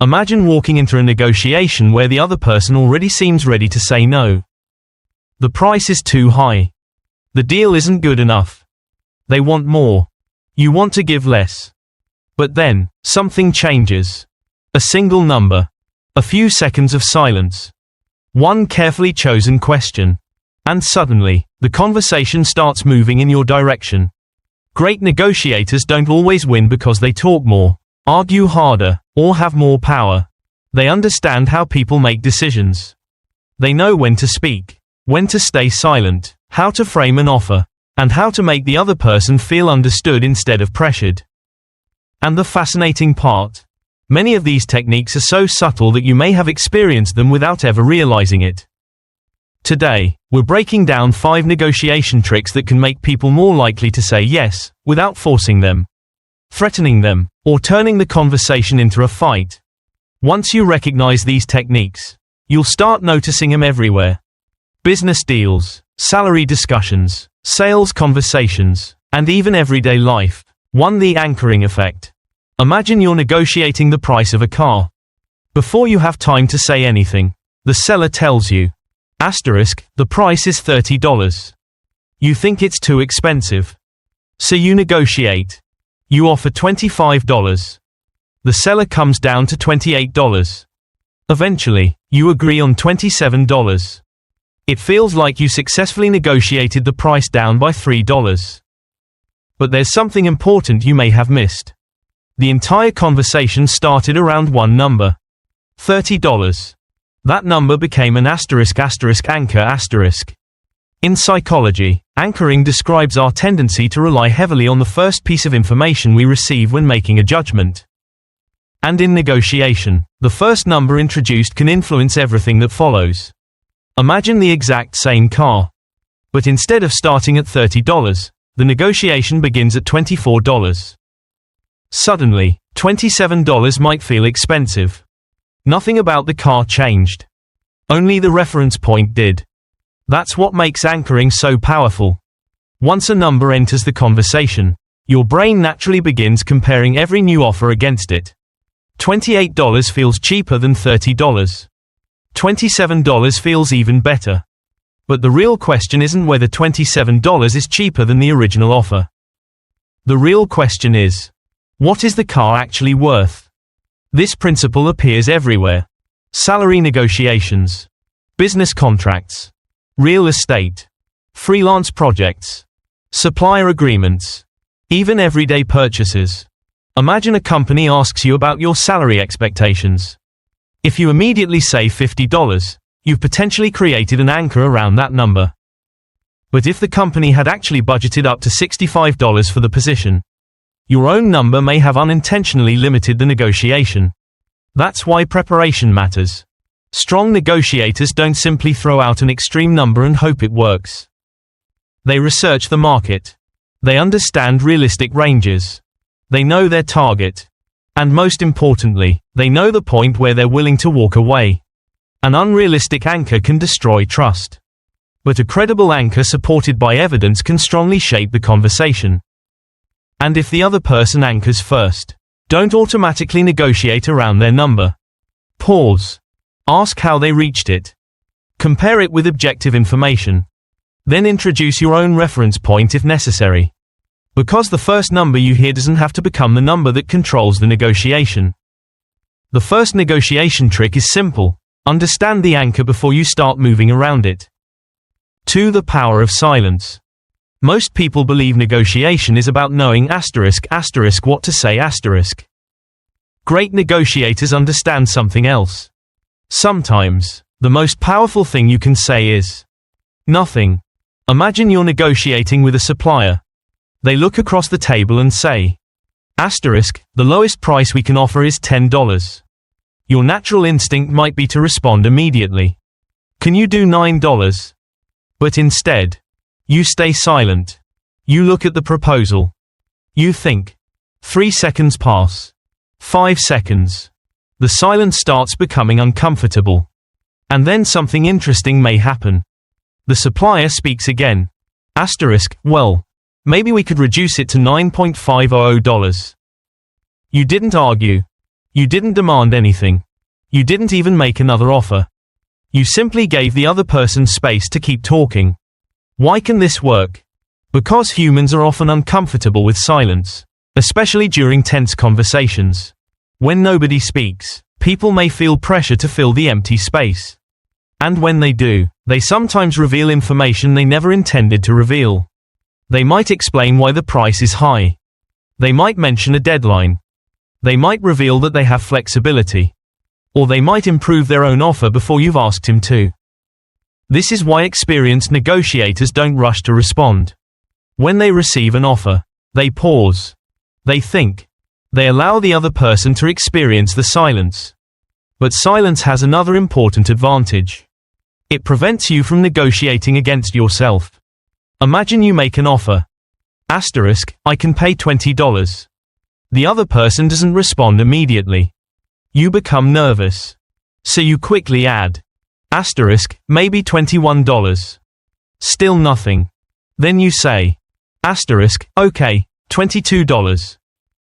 Imagine walking into a negotiation where the other person already seems ready to say no. The price is too high. The deal isn't good enough. They want more. You want to give less. But then, something changes. A single number. A few seconds of silence. One carefully chosen question. And suddenly, the conversation starts moving in your direction. Great negotiators don't always win because they talk more, argue harder, or have more power. They understand how people make decisions. They know when to speak, when to stay silent, how to frame an offer, and how to make the other person feel understood instead of pressured. And the fascinating part? Many of these techniques are so subtle that you may have experienced them without ever realizing it. Today, we're breaking down 5 negotiation tricks that can make people more likely to say yes, without forcing them, threatening them, or turning the conversation into a fight. Once you recognize these techniques, you'll start noticing them everywhere. Business deals, salary discussions, sales conversations, and even everyday life. 1. The anchoring effect. Imagine you're negotiating the price of a car. Before you have time to say anything, the seller tells you, the price is $30. You think it's too expensive. So you negotiate. You offer $25. The seller comes down to $28. Eventually, you agree on $27. It feels like you successfully negotiated the price down by $3. But there's something important you may have missed. The entire conversation started around one number. $30. That number became an anchor. In psychology, anchoring describes our tendency to rely heavily on the first piece of information we receive when making a judgment. And in negotiation, the first number introduced can influence everything that follows. Imagine the exact same car. But instead of starting at $30, the negotiation begins at $24. Suddenly, $27 might feel expensive. Nothing about the car changed. Only the reference point did. That's what makes anchoring so powerful. Once a number enters the conversation, your brain naturally begins comparing every new offer against it. $28 feels cheaper than $30. $27 feels even better. But the real question isn't whether $27 is cheaper than the original offer. The real question is, what is the car actually worth? This principle appears everywhere. Salary negotiations, business contracts, real estate, freelance projects, supplier agreements, even everyday purchases. Imagine a company asks you about your salary expectations. If you immediately say $50, you've potentially created an anchor around that number. But if the company had actually budgeted up to $65 for the position, your own number may have unintentionally limited the negotiation. That's why preparation matters. Strong negotiators don't simply throw out an extreme number and hope it works. They research the market. They understand realistic ranges. They know their target. And most importantly, they know the point where they're willing to walk away. An unrealistic anchor can destroy trust. But a credible anchor supported by evidence can strongly shape the conversation. And if the other person anchors first, don't automatically negotiate around their number. Pause. Ask how they reached it. Compare it with objective information. Then introduce your own reference point if necessary. Because the first number you hear doesn't have to become the number that controls the negotiation. The first negotiation trick is simple. Understand the anchor before you start moving around it. 2. The power of silence. Most people believe negotiation is about knowing what to say. Great negotiators understand something else. Sometimes, the most powerful thing you can say is nothing. Imagine you're negotiating with a supplier. They look across the table and say, the lowest price we can offer is $10. Your natural instinct might be to respond immediately. Can you do $9? But instead, you stay silent. You look at the proposal. You think. 3 seconds pass. 5 seconds. The silence starts becoming uncomfortable. And then something interesting may happen. The supplier speaks again. Well, maybe we could reduce it to $9.500. You didn't argue. You didn't demand anything. You didn't even make another offer. You simply gave the other person space to keep talking. Why can this work? Because humans are often uncomfortable with silence, especially during tense conversations. When nobody speaks, people may feel pressure to fill the empty space. And when they do, they sometimes reveal information they never intended to reveal. They might explain why the price is high. They might mention a deadline. They might reveal that they have flexibility. Or they might improve their own offer before you've asked him to. This is why experienced negotiators don't rush to respond. When they receive an offer, they pause. They think. They allow the other person to experience the silence. But silence has another important advantage. It prevents you from negotiating against yourself. Imagine you make an offer. I can pay $20. The other person doesn't respond immediately. You become nervous. So you quickly add. Maybe $21. Still nothing. Then you say. Okay, $22.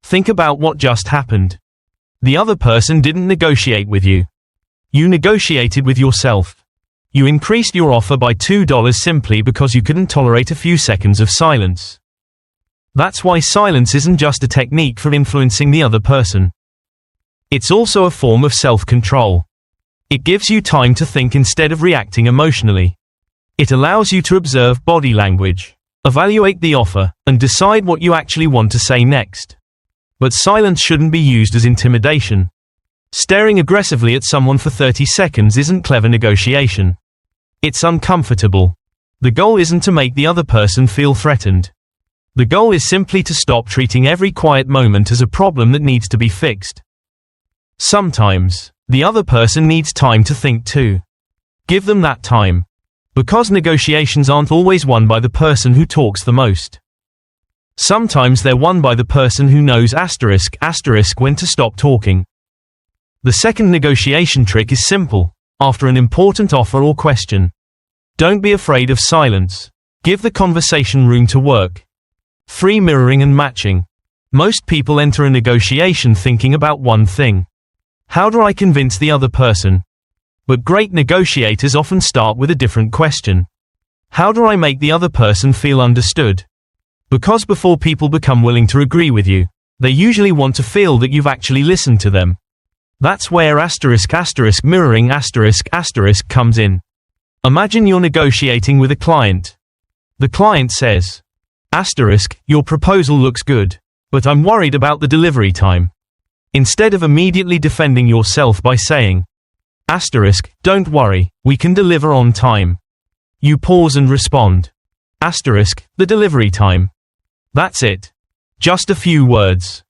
Think about what just happened. The other person didn't negotiate with you. You negotiated with yourself. You increased your offer by $2 simply because you couldn't tolerate a few seconds of silence. That's why silence isn't just a technique for influencing the other person. It's also a form of self-control. It gives you time to think instead of reacting emotionally. It allows you to observe body language, evaluate the offer, and decide what you actually want to say next. But silence shouldn't be used as intimidation. Staring aggressively at someone for 30 seconds isn't clever negotiation. It's uncomfortable. The goal isn't to make the other person feel threatened. The goal is simply to stop treating every quiet moment as a problem that needs to be fixed. Sometimes, the other person needs time to think too. Give them that time. Because negotiations aren't always won by the person who talks the most. Sometimes they're won by the person who knows when to stop talking. The second negotiation trick is simple. After an important offer or question, don't be afraid of silence. Give the conversation room to work. 3. Mirroring and matching. Most people enter a negotiation thinking about one thing. How do I convince the other person? But great negotiators often start with a different question. How do I make the other person feel understood? Because before people become willing to agree with you, they usually want to feel that you've actually listened to them. That's where mirroring comes in. Imagine you're negotiating with a client. The client says, your proposal looks good, but I'm worried about the delivery time. Instead of immediately defending yourself by saying, don't worry, we can deliver on time. You pause and respond. The delivery time. That's it. Just a few words.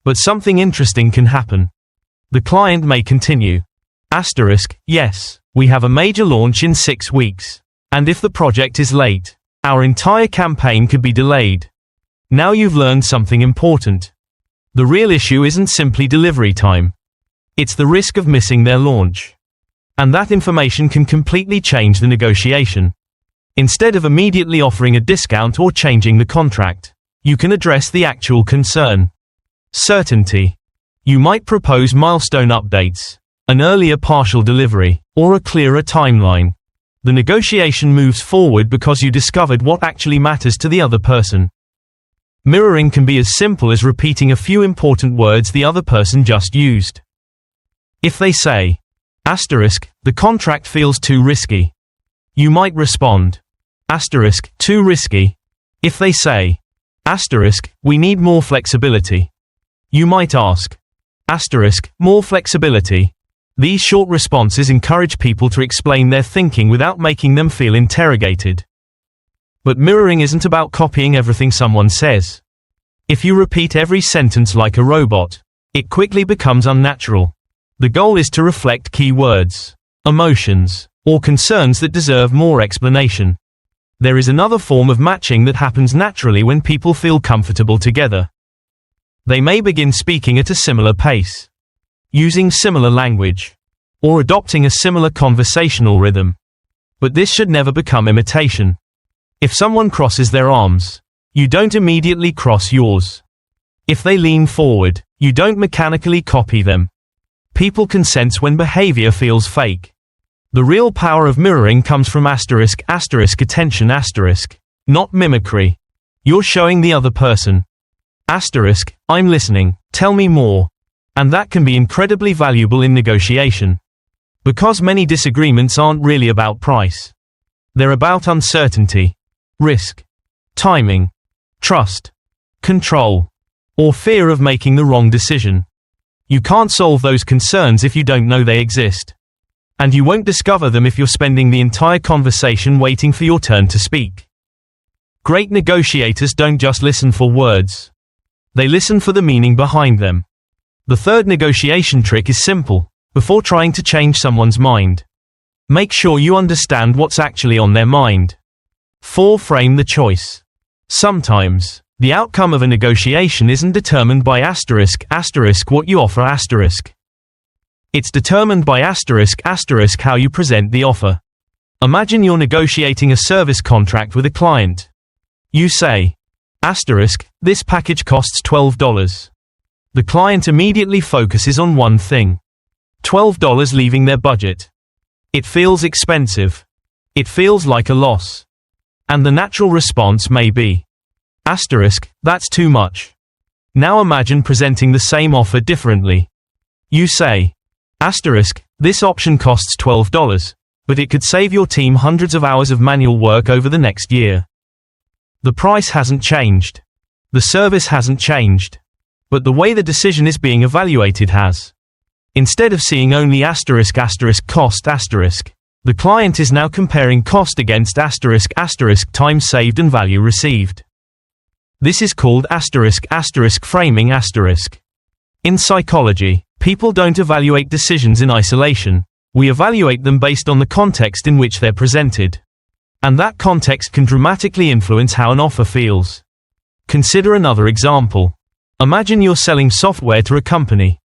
But something interesting can happen. The client may continue. Yes, we have a major launch in 6 weeks. And if the project is late, our entire campaign could be delayed. Now you've learned something important. The real issue isn't simply delivery time. It's the risk of missing their launch. And that information can completely change the negotiation. Instead of immediately offering a discount or changing the contract, you can address the actual concern. Certainty. You might propose milestone updates, an earlier partial delivery, or a clearer timeline. The negotiation moves forward because you discovered what actually matters to the other person. Mirroring can be as simple as repeating a few important words the other person just used. If they say, the contract feels too risky, you might respond, too risky. If they say, we need more flexibility, you might ask, more flexibility. These short responses encourage people to explain their thinking without making them feel interrogated. But mirroring isn't about copying everything someone says. If you repeat every sentence like a robot, it quickly becomes unnatural. The goal is to reflect key words, emotions, or concerns that deserve more explanation. There is another form of matching that happens naturally when people feel comfortable together. They may begin speaking at a similar pace, using similar language, or adopting a similar conversational rhythm. But this should never become imitation. If someone crosses their arms, you don't immediately cross yours. If they lean forward, you don't mechanically copy them. People can sense when behavior feels fake. The real power of mirroring comes from attention, not mimicry. You're showing the other person. I'm listening, tell me more. And that can be incredibly valuable in negotiation. Because many disagreements aren't really about price. They're about uncertainty, risk, timing, trust, control, or fear of making the wrong decision. You can't solve those concerns if you don't know they exist. And you won't discover them if you're spending the entire conversation waiting for your turn to speak. Great negotiators don't just listen for words. They listen for the meaning behind them. The third negotiation trick is simple. Before trying to change someone's mind, make sure you understand what's actually on their mind. 4. Frame the choice. Sometimes, the outcome of a negotiation isn't determined by what you offer It's determined by how you present the offer. Imagine you're negotiating a service contract with a client. You say, this package costs $12. The client immediately focuses on one thing. $12 leaving their budget. It feels expensive. It feels like a loss. And the natural response may be, that's too much. Now imagine presenting the same offer differently. You say, this option costs $12, but it could save your team hundreds of hours of manual work over the next year. The price hasn't changed. The service hasn't changed. But the way the decision is being evaluated has. Instead of seeing only cost, the client is now comparing cost against time saved and value received. This is called framing. In psychology, people don't evaluate decisions in isolation. We evaluate them based on the context in which they're presented. And that context can dramatically influence how an offer feels. Consider another example. Imagine you're selling software to a company.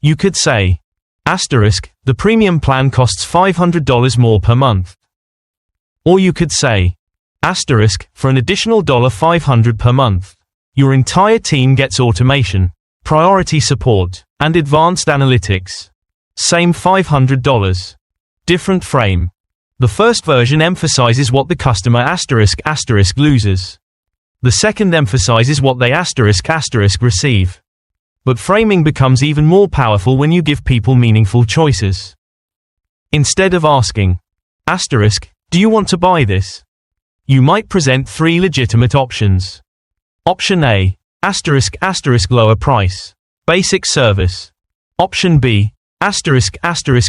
You could say, the premium plan costs $500 more per month. Or you could say, for an additional $500 per month, your entire team gets automation, priority support, and advanced analytics. Same $500. Different frame. The first version emphasizes what the customer loses. The second emphasizes what they receive. But framing becomes even more powerful when you give people meaningful choices. Instead of asking, do you want to buy this? You might present 3 legitimate options. Option A, lower price, basic service. Option B,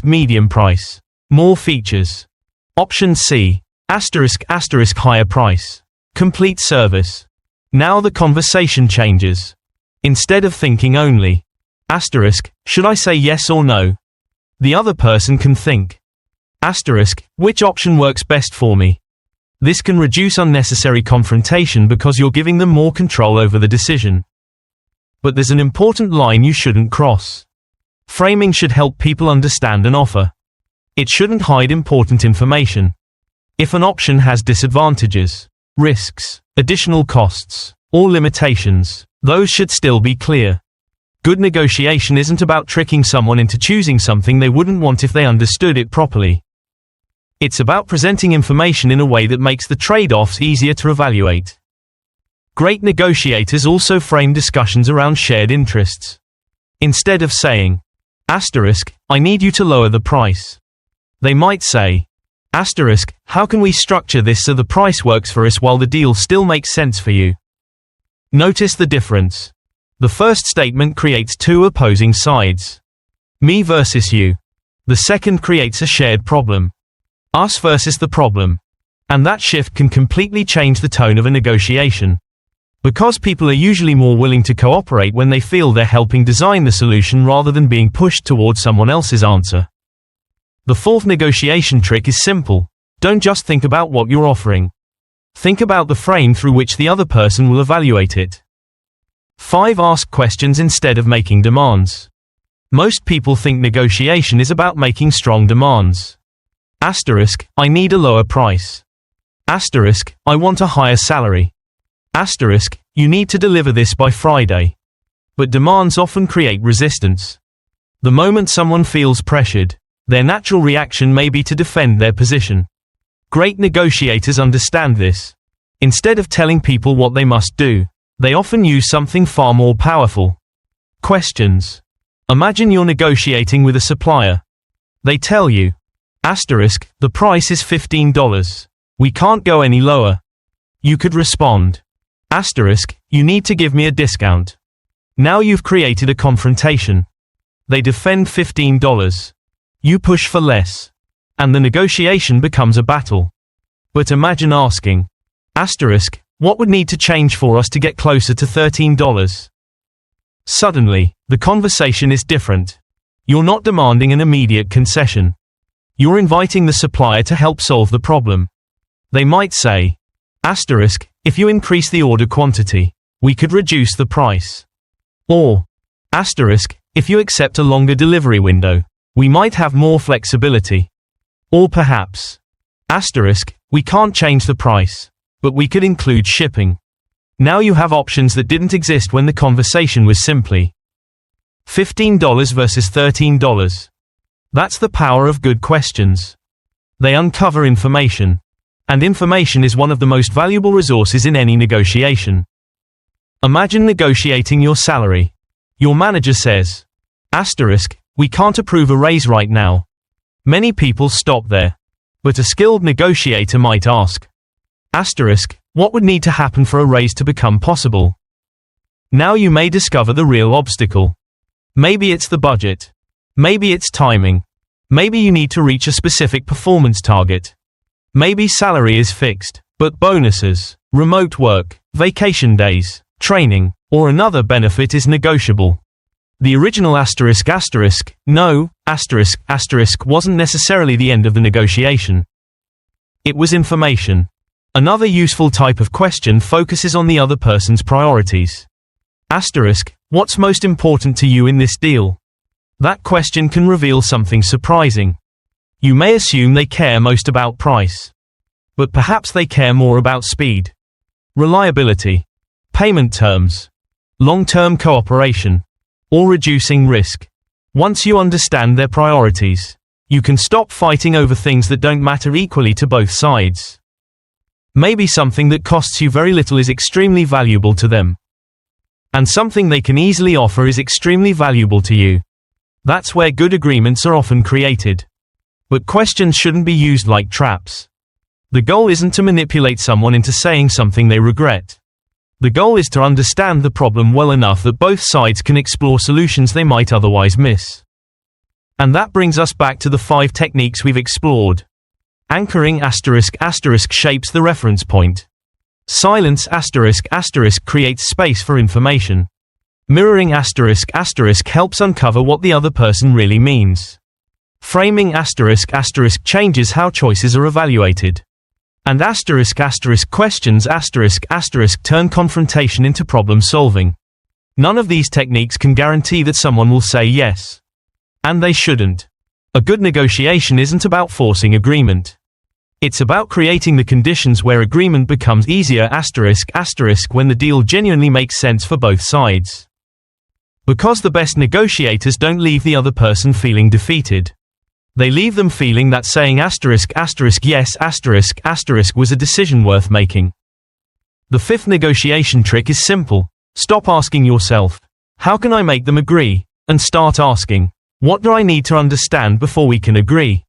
medium price, more features. Option C, higher price, complete service. Now the conversation changes. Instead of thinking only, should I say yes or no? The other person can think, which option works best for me? This can reduce unnecessary confrontation because you're giving them more control over the decision. But there's an important line you shouldn't cross. Framing should help people understand an offer. It shouldn't hide important information. If an option has disadvantages, risks, additional costs, or limitations, those should still be clear. Good negotiation isn't about tricking someone into choosing something they wouldn't want if they understood it properly. It's about presenting information in a way that makes the trade-offs easier to evaluate. Great negotiators also frame discussions around shared interests. Instead of saying, I need you to lower the price, they might say, how can we structure this so the price works for us while the deal still makes sense for you? Notice the difference. The first statement creates 2 opposing sides. Me versus you. The second creates a shared problem. Us versus the problem. And that shift can completely change the tone of a negotiation. Because people are usually more willing to cooperate when they feel they're helping design the solution rather than being pushed towards someone else's answer. The fourth negotiation trick is simple. Don't just think about what you're offering. Think about the frame through which the other person will evaluate it. 5. Ask questions instead of making demands. Most people think negotiation is about making strong demands. I need a lower price. I want a higher salary. You need to deliver this by Friday. But demands often create resistance. The moment someone feels pressured, their natural reaction may be to defend their position. Great negotiators understand this. Instead of telling people what they must do, they often use something far more powerful. Questions. Imagine you're negotiating with a supplier. They tell you, the price is $15. We can't go any lower. You could respond, you need to give me a discount. Now you've created a confrontation. They defend $15. You push for less. And the negotiation becomes a battle. But imagine asking, what would need to change for us to get closer to $13? Suddenly, the conversation is different. You're not demanding an immediate concession. You're inviting the supplier to help solve the problem. They might say, if you increase the order quantity, we could reduce the price. Or, if you accept a longer delivery window, we might have more flexibility. Or perhaps, we can't change the price, but we could include shipping. Now you have options that didn't exist when the conversation was simply $15 versus $13. That's the power of good questions. They uncover information. And information is one of the most valuable resources in any negotiation. Imagine negotiating your salary. Your manager says, we can't approve a raise right now. Many people stop there. But a skilled negotiator might ask, what would need to happen for a raise to become possible? Now you may discover the real obstacle. Maybe it's the budget. Maybe it's timing. Maybe you need to reach a specific performance target. Maybe salary is fixed, but bonuses, remote work, vacation days, training, or another benefit is negotiable. The original no, wasn't necessarily the end of the negotiation. It was information. Another useful type of question focuses on the other person's priorities. What's most important to you in this deal? That question can reveal something surprising. You may assume they care most about price. But perhaps they care more about speed, reliability, payment terms, long-term cooperation, or reducing risk. Once you understand their priorities, you can stop fighting over things that don't matter equally to both sides. Maybe something that costs you very little is extremely valuable to them. And something they can easily offer is extremely valuable to you. That's where good agreements are often created. But questions shouldn't be used like traps. The goal isn't to manipulate someone into saying something they regret. The goal is to understand the problem well enough that both sides can explore solutions they might otherwise miss. And that brings us back to the 5 techniques we've explored. Anchoring shapes the reference point. Silence creates space for information. Mirroring helps uncover what the other person really means. Framing changes how choices are evaluated. And questions turn confrontation into problem solving. None of these techniques can guarantee that someone will say yes. And they shouldn't. A good negotiation isn't about forcing agreement. It's about creating the conditions where agreement becomes easier when the deal genuinely makes sense for both sides. Because the best negotiators don't leave the other person feeling defeated. They leave them feeling that saying yes was a decision worth making. The 5th negotiation trick is simple. Stop asking yourself, how can I make them agree? And start asking, what do I need to understand before we can agree?